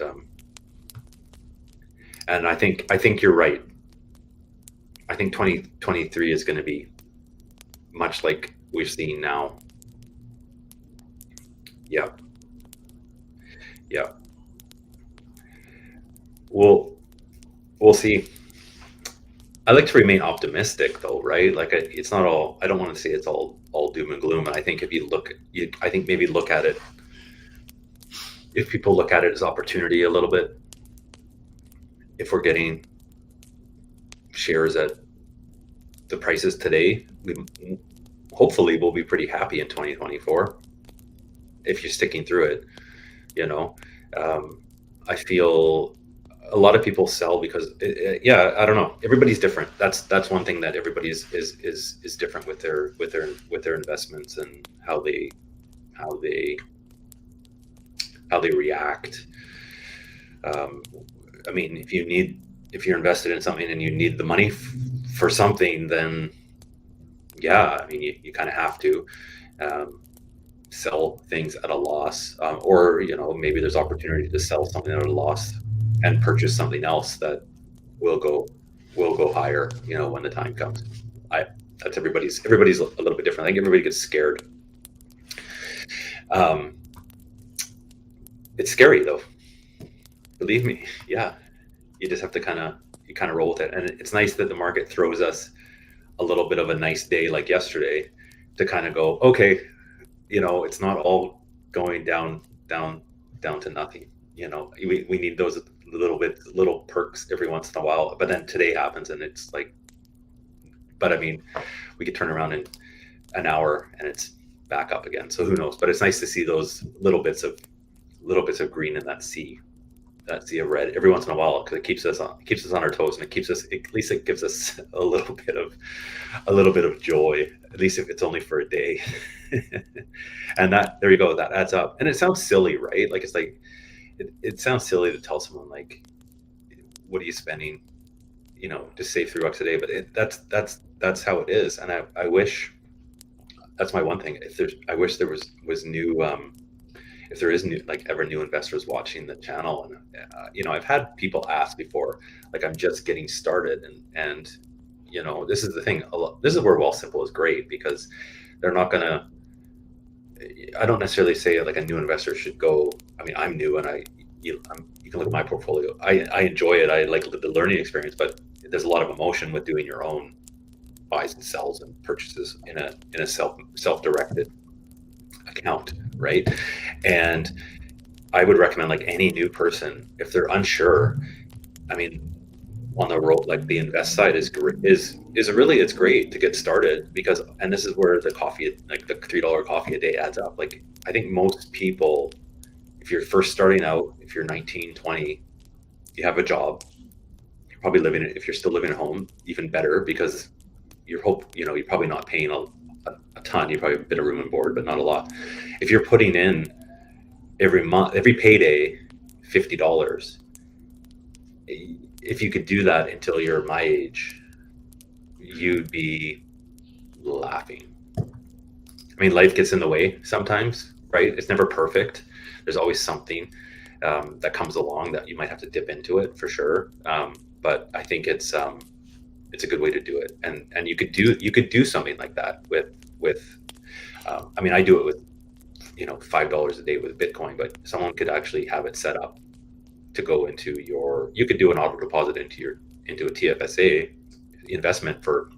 and I think you're right. I think 2023 is going to be much like we've seen now. Yeah. We'll see. I like to remain optimistic, though, right? Like, it's not all. I don't want to say it's all doom and gloom. And I think if you look, I think maybe look at it. If people look at it as opportunity a little bit, if we're getting shares at the prices today, we hopefully will be pretty happy in 2024. If you're sticking through it, I feel a lot of people sell because I don't know. Everybody's different. That's one thing, that everybody is different with their investments and how they react. I mean, if you're invested in something and you need the money for something, then I mean, you kind of have to sell things at a loss, or maybe there's opportunity to sell something at a loss and purchase something else that will go higher, when the time comes. That's everybody's a little bit different. I think everybody gets scared. It's scary, though, believe me. You just have to kind of roll with it. And it's nice that the market throws us a little bit of a nice day like yesterday to kind of go, okay, it's not all going down to nothing. We need those little perks every once in a while. But then today happens and it's like, but I mean, we could turn around in an hour and it's back up again. So who knows? But it's nice to see those little bits of green in that sea of red every once in a while, because it keeps us on our toes, and at least it gives us a little bit of joy, at least if it's only for a day. And there you go, that adds up. And it sounds silly, right? Like, it's like it sounds silly to tell someone, like, what are you spending, to save $3 a day, but that's how it is. And I wish, that's my one thing. I wish there was new, if there is new investors watching the channel. And I've had people ask before, like, I'm just getting started, and this is the thing. This is where Wealthsimple is great, because they're not gonna. I don't necessarily say like a new investor should go. I mean, I'm new, and you can look at my portfolio. I enjoy it. I like the learning experience, but there's a lot of emotion with doing your own buys and sells and purchases in a self-directed account, right? And I would recommend, like, any new person, if they're unsure, I mean, on the road, like, the invest side is really, it's great to get started, because, and this is where the coffee, like the $3 coffee a day adds up. Like, I think most people, if you're first starting out, if you're 19, 20, you have a job, you're probably if you're still living at home, even better, because you're probably not paying a ton. You probably have a bit of room and board, but not a lot. If you're putting in every month, every payday, $50, if you could do that until you're my age, you'd be laughing. I mean, life gets in the way sometimes, right? It's never perfect. There's always something that comes along that you might have to dip into it for sure. But I think it's a good way to do it, and you could do something like that with. I mean, I do it with $5 a day with Bitcoin, but someone could actually have it set up to go into you could do an auto deposit into a TFSA investment for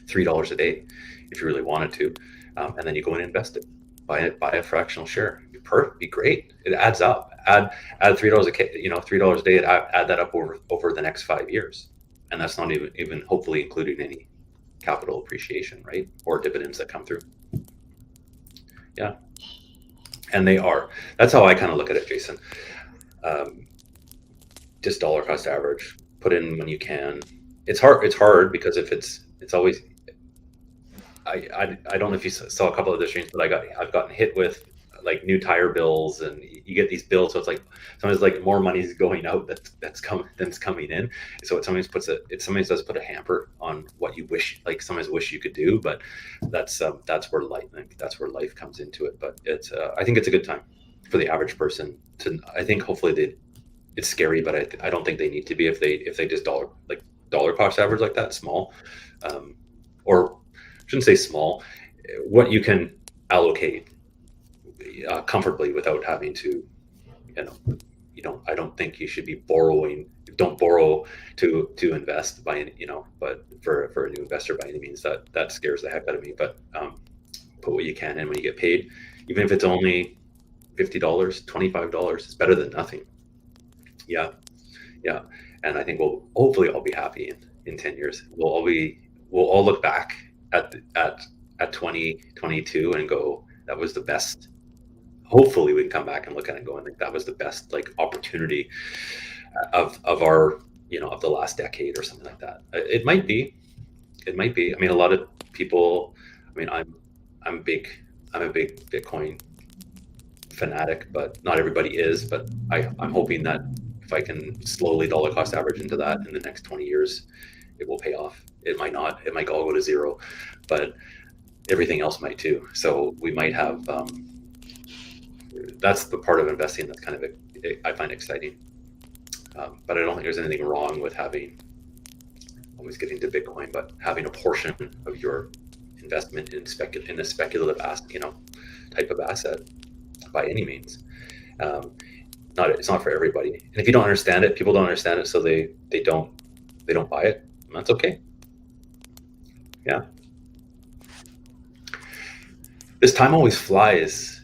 $3 a day if you really wanted to, and then you go and invest it, buy a fractional share. Be great. It adds up. Add $3 $3 a day. Add that up over the next 5 years, and that's not even hopefully including any capital appreciation, right, or dividends that come through. Yeah, and that's how I kind of look at it, Jason. Just dollar cost average. Put in when you can. It's hard because if it's always. I don't know if you saw a couple of the streams, but I've gotten hit with like new tire bills, and you get these bills, so it's like sometimes like more money is going out that's coming in. So it sometimes does put a hamper on what you sometimes wish you could do, but that's where life comes into it. But I think it's a good time for the average person to. I think hopefully it's scary, but I don't think they need to be if they just dollar cost average like that, small, or shouldn't say small, what you can allocate comfortably without having to, I don't think you should be borrowing. Don't borrow to invest by any, but for a new investor by any means, that scares the heck out of me. But put what you can in when you get paid, even if it's only $50, $25, it's better than nothing. Yeah. And I think hopefully I'll be happy in 10 years. We'll all look back at 2022 and go, that was the best. Hopefully we can come back and look at it and go, that was the best opportunity of our of the last decade or something like that. It might be. I mean, a lot of people. I mean, I'm a big Bitcoin fanatic, but not everybody is. But I'm hoping that if I can slowly dollar cost average into that in the next 20 years, it will pay off. It might not. It might all go to zero, but everything else might too. So we might have. That's the part of investing that's kind of I find exciting. But I don't think there's anything wrong with always getting to Bitcoin, but having a portion of your investment in a speculative type of asset by any means. It's not for everybody, and if you don't understand it, people don't understand it, so they don't buy it. And that's okay. Yeah. This time always flies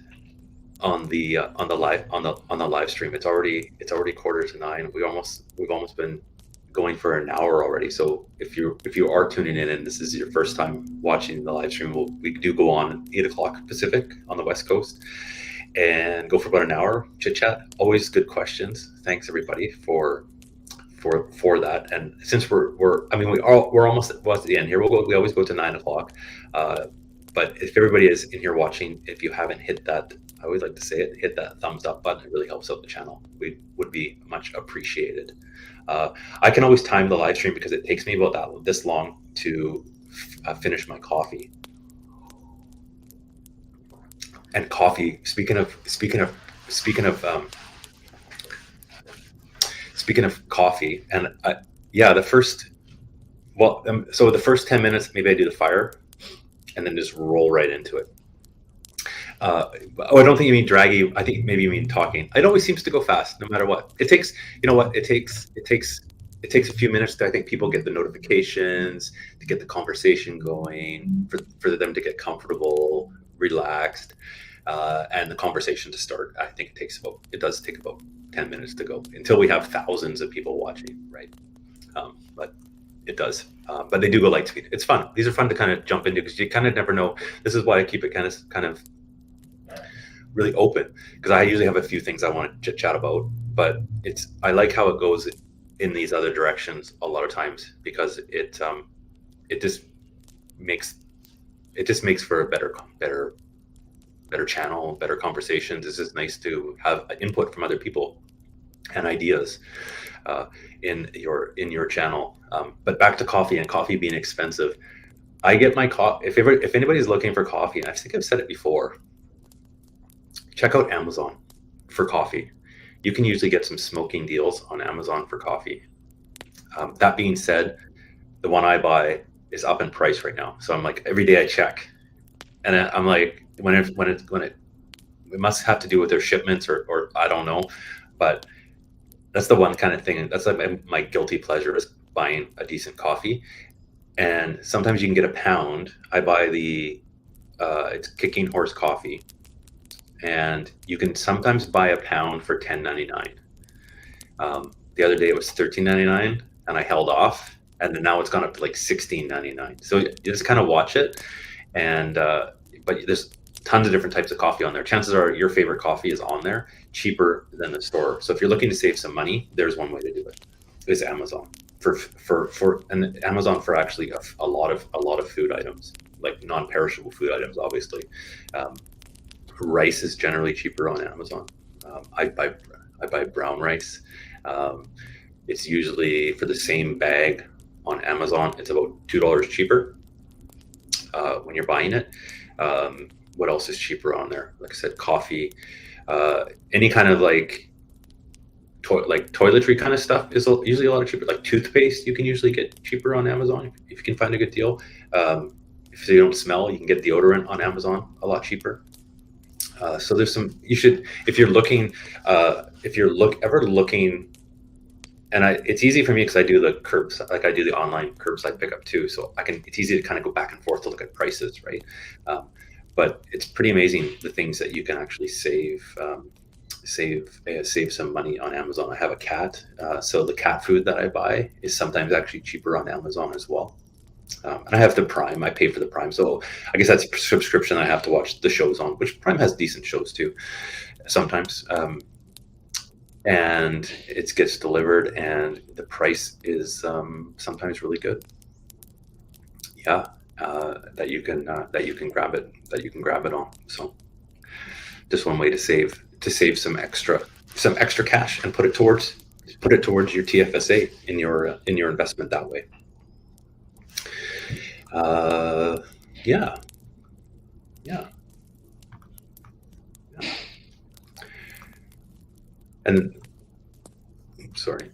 on the live stream. It's already 8:45. We've almost been going for an hour already. So if you are tuning in and this is your first time watching the live stream, we do go on 8:00 Pacific on the West Coast and go for about an hour chit chat. Always good questions. Thanks everybody for that. And since we're almost at the end here, we always go to 9:00. But if everybody is in here watching, if you haven't hit that, I always like to say it, hit that thumbs up button. It really helps out the channel. We would be much appreciated. I can always time the live stream because it takes me about this long to finish my coffee. And coffee. Speaking of coffee, and the first 10 minutes maybe I do the fire, and then just roll right into it. I don't think you mean draggy. I think maybe you mean talking. It always seems to go fast, no matter what. It takes, it takes a few minutes to, I think, people get the notifications, to get the conversation going, for them to get comfortable, relaxed, and the conversation to start. I think it does take about 10 minutes to go until we have thousands of people watching, right? But it does. But they do go light speed. It's fun. These are fun to kind of jump into because you kind of never know. This is why I keep it kind of really open, because I usually have a few things I want to chit chat about, but I like how it goes in these other directions a lot of times, because it just makes for a better channel, better conversations. It's just nice to have input from other people and ideas in your channel. But back to coffee and coffee being expensive. I get my coffee. If anybody's looking for coffee, and I think I've said it before, check out Amazon for coffee. You can usually get some smoking deals on Amazon for coffee. That being said, the one I buy is up in price right now. So I'm like, every day I check, and I'm like, it must have to do with their shipments or I don't know, but that's the one kind of thing. That's like my guilty pleasure is buying a decent coffee. And sometimes you can get a pound. I buy it's Kicking Horse Coffee, and you can sometimes buy a pound for $10.99. The other day it was $13.99, and I held off, and then now it's gone up to like $16.99. So you just kind of watch it, and but there's tons of different types of coffee on there. Chances are your favorite coffee is on there, cheaper than the store. So if you're looking to save some money, there's one way to do it. Is Amazon and Amazon for actually a lot of food items, like non-perishable food items. Obviously, rice is generally cheaper on Amazon. I buy brown rice. It's usually for the same bag on Amazon. It's about $2 cheaper when you're buying it. What else is cheaper on there? Like I said, coffee, any kind of like toiletry kind of stuff is usually a lot cheaper. Like toothpaste, you can usually get cheaper on Amazon if you can find a good deal. If you don't smell, you can get deodorant on Amazon a lot cheaper. So there's some, you should, if you're looking, ever looking, and it's easy for me because I do the I do the online curbside pickup too. So it's easy to kind of go back and forth to look at prices, right? But it's pretty amazing the things that you can actually save some money on Amazon. I have a cat, so the cat food that I buy is sometimes actually cheaper on Amazon as well. And I have the Prime. I pay for the Prime, so I guess that's a subscription I have to watch the shows on, which Prime has decent shows too sometimes. And it gets delivered, and the price is sometimes really good. Yeah, that you can grab it on. So just one way to save some extra cash and put it towards your TFSA in your investment that way. Yeah. And sorry.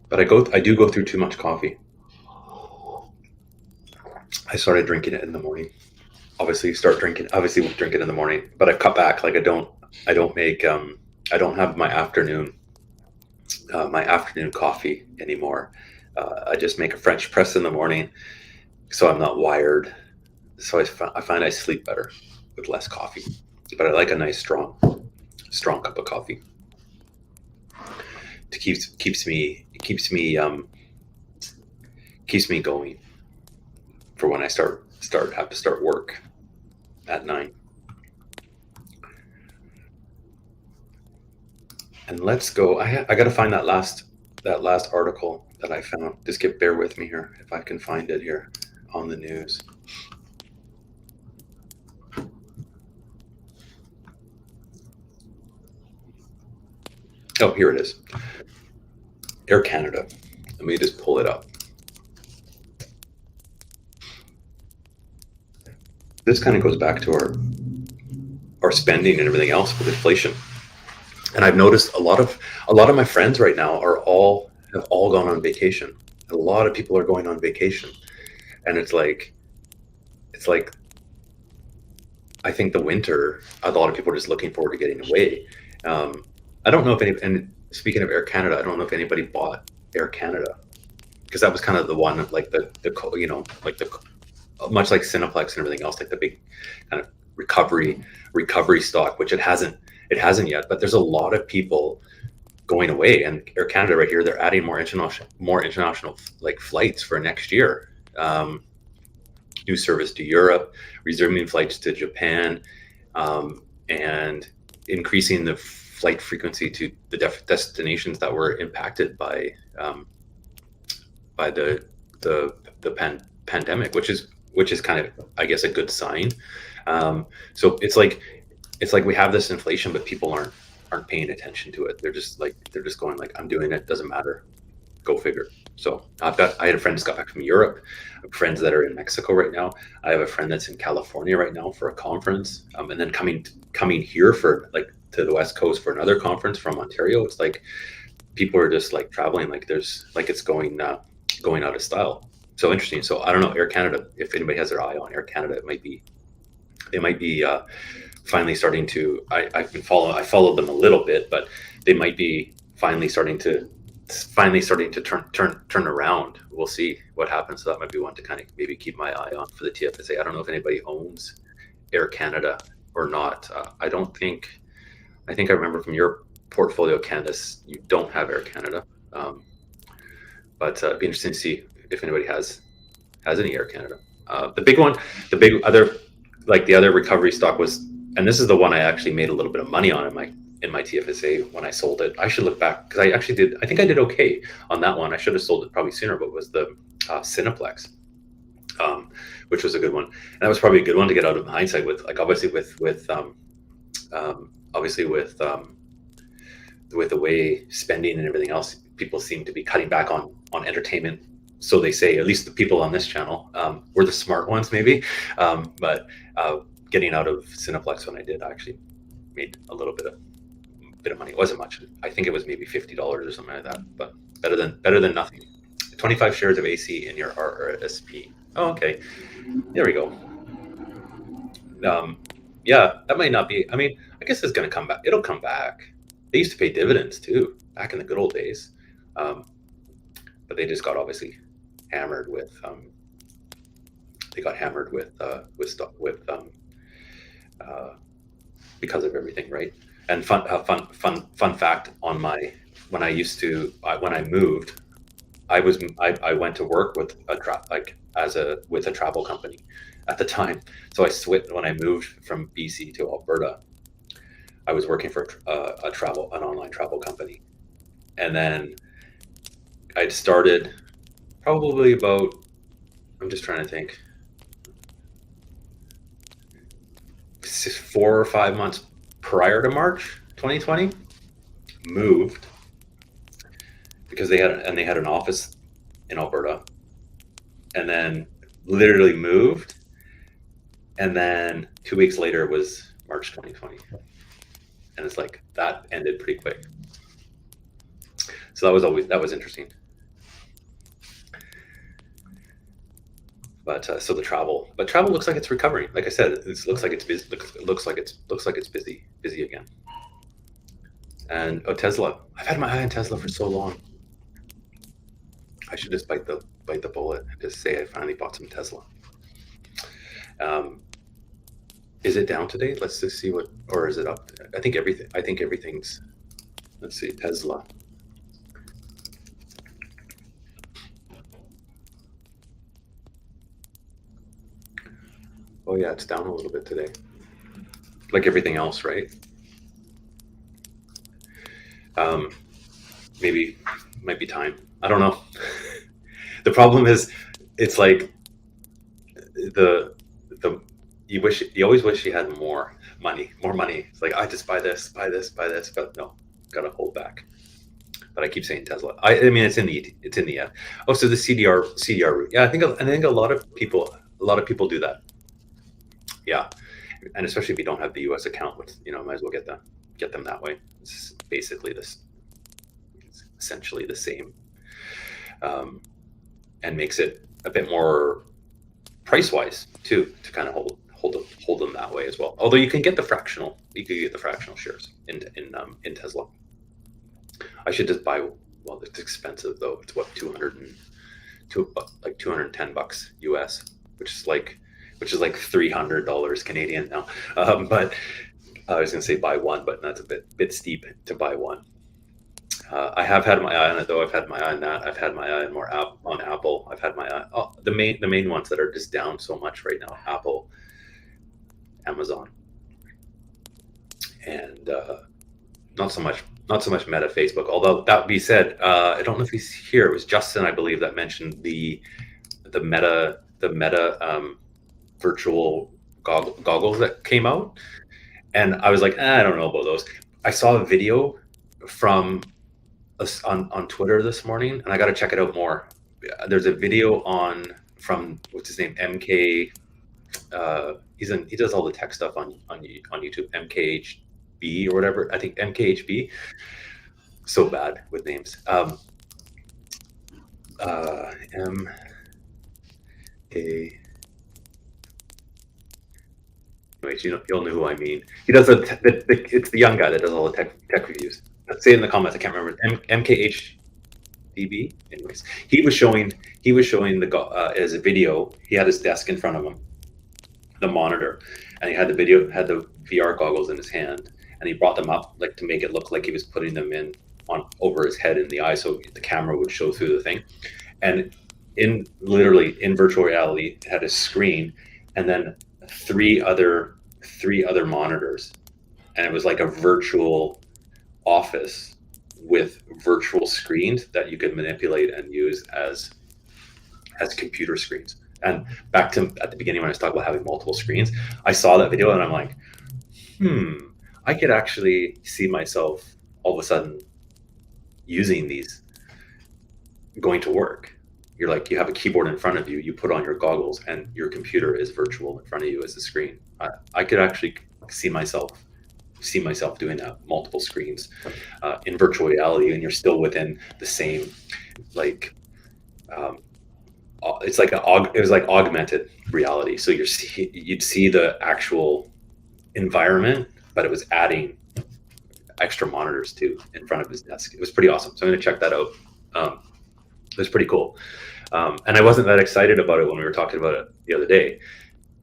But I do go through too much coffee. I started drinking it in the morning. Obviously drink it in the morning, but I've cut back. Like I don't have my afternoon coffee anymore. I just make a French press in the morning, so I'm not wired. So I find I sleep better with less coffee, but I like a nice strong cup of coffee. It keeps me going for when I have to start work at 9. And let's go. I got to find that last article that I found. Just bear with me here if I can find it here on the news. Oh, here it is. Air Canada. Let me just pull it up. This kind of goes back to our spending and everything else with inflation. And I've noticed a lot of my friends right now have all gone on vacation. A lot of people are going on vacation, and it's like I think the winter, a lot of people are just looking forward to getting away. I don't know if and speaking of Air Canada, I don't know if anybody bought Air Canada, because that was kind of the one, like the much like Cineplex and everything else, like the big kind of recovery stock, which it hasn't yet, but there's a lot of people going away. And Air Canada right here, they're adding more international like flights for next year. New service to Europe, resuming flights to Japan, and increasing the flight frequency to the destinations that were impacted by the pandemic, which is kind of, I guess, a good sign. So it's like we have this inflation, but people aren't paying attention to it. They're just going like, I'm doing it, doesn't matter, go figure. So I had a friend just got back from Europe. I have friends that are in Mexico right now. I have a friend that's in California right now for a conference, and then coming here for like to the West Coast for another conference from Ontario. It's like people are just like traveling like it's going out of style. So interesting. So I don't know, Air Canada, if anybody has their eye on Air Canada, they might be finally starting to. I followed them a little bit, but they might be finally starting to turn around. We'll see what happens. So that might be one to kind of maybe keep my eye on for the TFSA. I don't know if anybody owns Air Canada or not. I think I remember from your portfolio, Candace, you don't have Air Canada, but it'd be interesting to see if anybody has any Air Canada. The other recovery stock was, and this is the one I actually made a little bit of money on in my TFSA when I sold it. I should look back because I think I did okay on that one. I should have sold it probably sooner, but it was the Cineplex, which was a good one, and that was probably a good one to get out of hindsight with, like, obviously with the way spending and everything else, people seem to be cutting back on entertainment. So they say, at least the people on this channel, were the smart ones maybe, but getting out of Cineplex when I did, I actually made a little bit of money. It wasn't much. I think it was maybe $50 or something like that, but better than nothing. 25 shares of AC in your RRSP. Oh, okay. There we go. Yeah, that might not be. I mean, I guess it's going to come back. It'll come back. They used to pay dividends too back in the good old days, but they just got obviously hammered with. They got hammered with because of everything, right? And fun fact on when I moved, I went to work with a travel company at the time. So I switched when I moved from BC to Alberta. I was working for an online travel company, and then I'd started probably about, I'm just trying to think, 4 or 5 months prior to March 2020, moved because they had an office in Alberta, and then literally moved, and then 2 weeks later it was March 2020, and it's like that ended pretty quick. So that was interesting. But so travel looks like it's recovering. Like I said, it looks like it's busy. Looks like it's busy again. And Tesla. I've had my eye on Tesla for so long. I should just bite the bullet and just say I finally bought some Tesla. Is it down today? Let's just see or is it up? I think everything's. Let's see, Tesla. Oh yeah, it's down a little bit today. Like everything else, right? Maybe might be time. I don't know. The problem is, it's like you always wish you had more money. It's like, I just buy this, but no, gotta hold back. But I keep saying Tesla. I mean, it's in the oh, so the CDR route. Yeah, I think a lot of people do that. Yeah, and especially if you don't have the U.S. account, might as well get them that way. It's basically it's essentially the same, and makes it a bit more price-wise too, to kind of hold them that way as well. Although you can get the fractional shares in Tesla. I should just buy. Well, it's expensive though. It's what, $210 US, which is like $300 Canadian now. But I was gonna say buy one, but that's a bit steep to buy one. I have had my eye on it though. I've had my eye on that. I've had my eye on Apple. I've had my eye. Oh, the main ones that are just down so much right now: Apple, Amazon, and not so much Meta, Facebook. Although that being said, I don't know if he's here. It was Justin, I believe, that mentioned the Meta virtual goggles that came out, and I was like, I don't know about those. I saw a video from us on Twitter this morning, and I got to check it out more. There's a video from what's his name, MK. He does all the tech stuff on YouTube. MKHB or whatever. I think MKHB. So bad with names. M K. Wait, you'll know who I mean. He does it's the young guy that does all the tech reviews. Let's say in the comments. I can't remember. MKHDB. Anyways, he was showing the as a video. He had his desk in front of him, the monitor, and he had the VR goggles in his hand, and he brought them up like to make it look like he was putting them in over his head in the eye, so the camera would show through the thing. And literally in virtual reality, it had a screen, and then three other monitors, and it was like a virtual office with virtual screens that you could manipulate and use as computer screens. And back to at the beginning when I was talking about having multiple screens, I saw that video and I'm like, I could actually see myself all of a sudden using these going to work. You're like, you have a keyboard in front of you, you put on your goggles, and your computer is virtual in front of you as a screen. I could actually see myself doing that, multiple screens in virtual reality, and you're still within the same, like, it's like it was like augmented reality. So you'd see the actual environment, but it was adding extra monitors too in front of his desk. It was pretty awesome. So I'm going to check that out. It was pretty cool. And I wasn't that excited about it when we were talking about it the other day.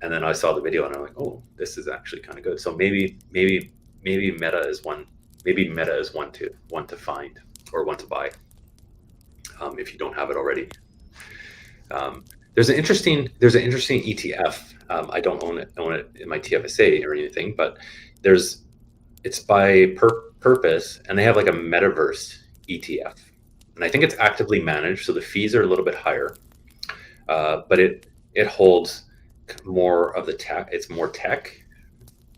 And then I saw the video and I'm like, oh, this is actually kind of good. So maybe Meta is one. Maybe Meta is one to find or one to buy if you don't have it already. There's an interesting ETF. I don't own it in my TFSA or anything, but it's by purpose, and they have like a metaverse ETF, and I think it's actively managed, so the fees are a little bit higher, but it holds more of the tech. It's more tech,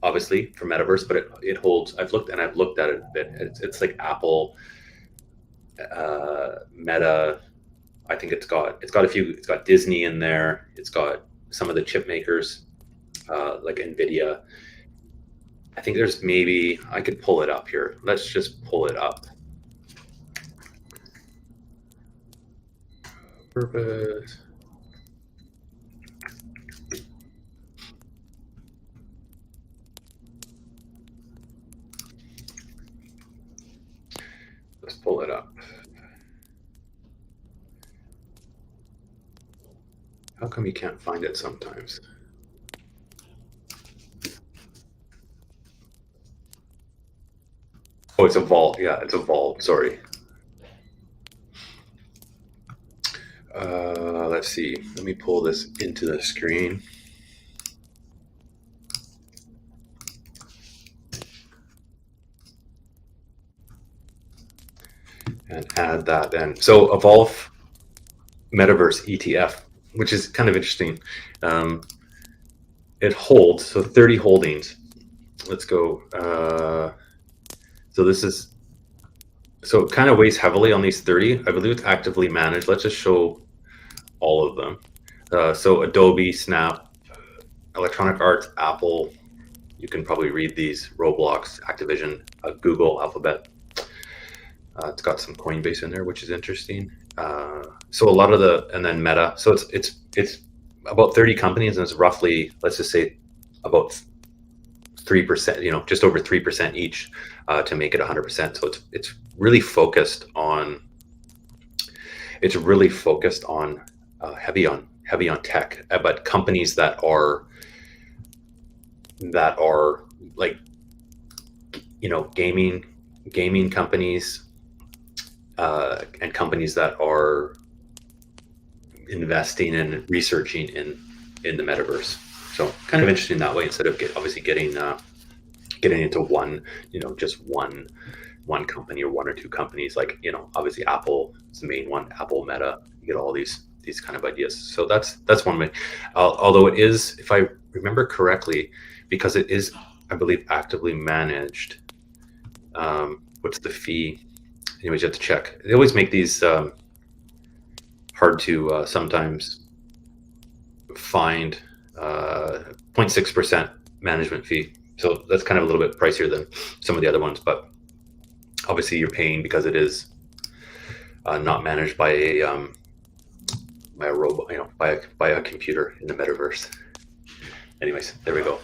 obviously, for metaverse, but it holds. I've looked at it a bit. It's like Apple, Meta. I think it's got a few. It's got Disney in there. It's got some of the chip makers, like Nvidia. I think there's maybe, I could pull it up here. Let's just pull it up. Purpose. Let's pull it up. How come you can't find it sometimes? Oh, it's a vault. Yeah, it's a vault. Sorry. Let's see. Let me pull this into the screen. And add that then. So Evolve Metaverse ETF, which is kind of interesting. It holds, so 30 holdings. Let's go. So it kind of weighs heavily on these 30. I believe it's actively managed. Let's just show all of them. So Adobe, Snap, Electronic Arts, Apple. You can probably read these. Roblox, Activision, Google, Alphabet. It's got some Coinbase in there, which is interesting. So a lot of and then Meta. So it's about 30 companies, and it's roughly, let's just say, about 3%. Just over 3% each to make it 100%. So it's really focused on. It's really focused on heavy on tech, but companies that are like gaming companies. And companies that are investing and researching in the metaverse. So kind of interesting that way, instead of getting into one, just one company or one or two companies. Like, obviously Apple is the main one. Apple, Meta. You get all these these kind of ideas. So that's one way. Although it is, if I remember correctly, because it is, I believe, actively managed. What's the fee? Anyways, you have to check. They always make these hard to sometimes find. 0.6% management fee. So that's kind of a little bit pricier than some of the other ones, but obviously you're paying because it is not managed by a robot, by a computer in the metaverse. Anyways, there we go.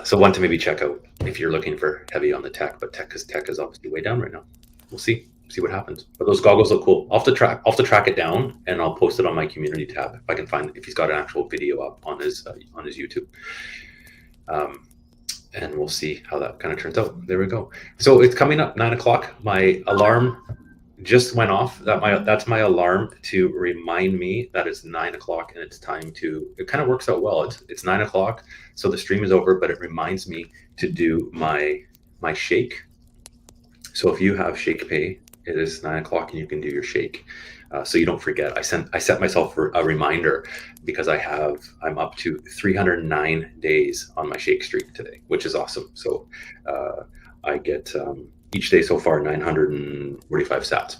So one to maybe check out if you're looking for heavy on the tech, but tech is obviously way down right now. We'll see what happens. But those goggles look cool. I'll have to track it down, and I'll post it on my community tab if I can find, if he's got an actual video up on his YouTube. And we'll see how that kind of turns out. There we go. So it's coming up 9 o'clock. My alarm just went off. That's my alarm to remind me that it's 9 o'clock and it's time to. It kind of works out well. It's 9 o'clock, so the stream is over, but it reminds me to do my shake. So if you have Shakepay, it is 9 o'clock and you can do your shake. So you don't forget. I set myself a reminder because I'm up to 309 days on my shake streak today, which is awesome. So I get each day so far 945 sats,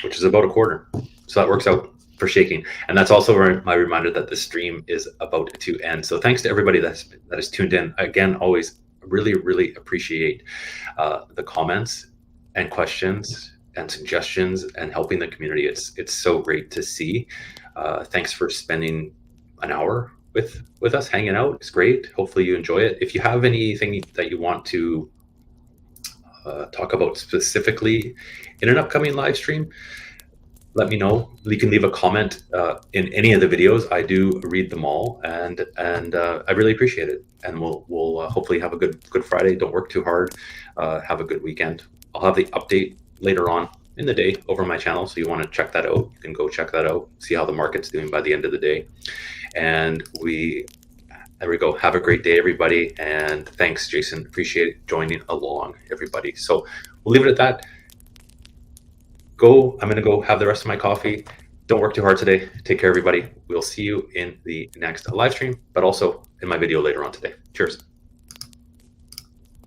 which is about a quarter. So that works out for shaking. And that's also my reminder that the stream is about to end. So thanks to everybody that has tuned in. Again, always really appreciate the comments and questions and suggestions and helping the community. It's so great to see. Thanks for spending an hour with us hanging out. It's great. Hopefully you enjoy it. If you have anything that you want to talk about specifically in an upcoming live stream, let me know. You can leave a comment in any of the videos. I do read them all, and I really appreciate it. And we'll hopefully have a good Friday. Don't work too hard. Have a good weekend. I'll have the update later on in the day over my channel, so you want to check that out, you can go check that out, see how the market's doing by the end of the day. And there we go. Have a great day, everybody, and thanks, Jason. Appreciate joining along, everybody. So we'll leave it at that. I'm gonna go have the rest of my coffee. Don't work too hard today. Take care, everybody. We'll see you in the next live stream, but also in my video later on today. Cheers.